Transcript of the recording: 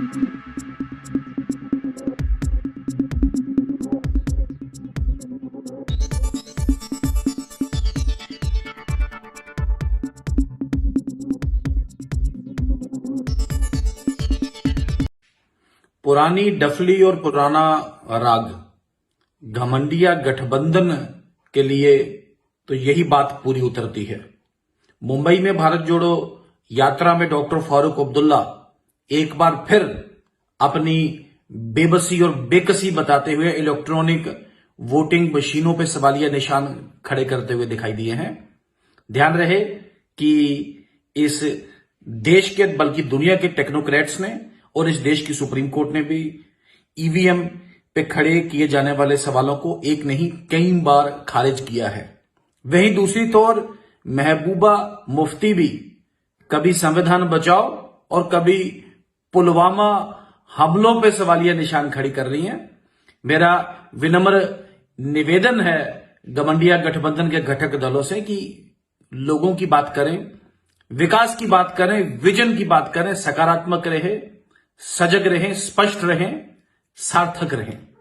पुरानी डफली और पुराना राग घमंडिया गठबंधन के लिए तो यही बात पूरी उतरती है। मुंबई में भारत जोड़ो यात्रा में डॉक्टर फारूक अब्दुल्ला एक बार फिर अपनी बेबसी और बेकसी बताते हुए इलेक्ट्रॉनिक वोटिंग मशीनों पर सवालिया निशान खड़े करते हुए दिखाई दिए हैं। ध्यान रहे कि इस देश के बल्कि दुनिया के टेक्नोक्रेट्स ने और इस देश की सुप्रीम कोर्ट ने भी ईवीएम पे खड़े किए जाने वाले सवालों को एक नहीं कई बार खारिज किया है। वहीं दूसरी तौर महबूबा मुफ्ती भी कभी संविधान बचाओ और कभी पुलवामा हमलों पे सवालिया निशान खड़ी कर रही हैं। मेरा विनम्र निवेदन है घमंडिया गठबंधन के घटक दलों से कि लोगों की बात करें, विकास की बात करें, विजन की बात करें, सकारात्मक रहे, सजग रहें, स्पष्ट रहें, सार्थक रहें।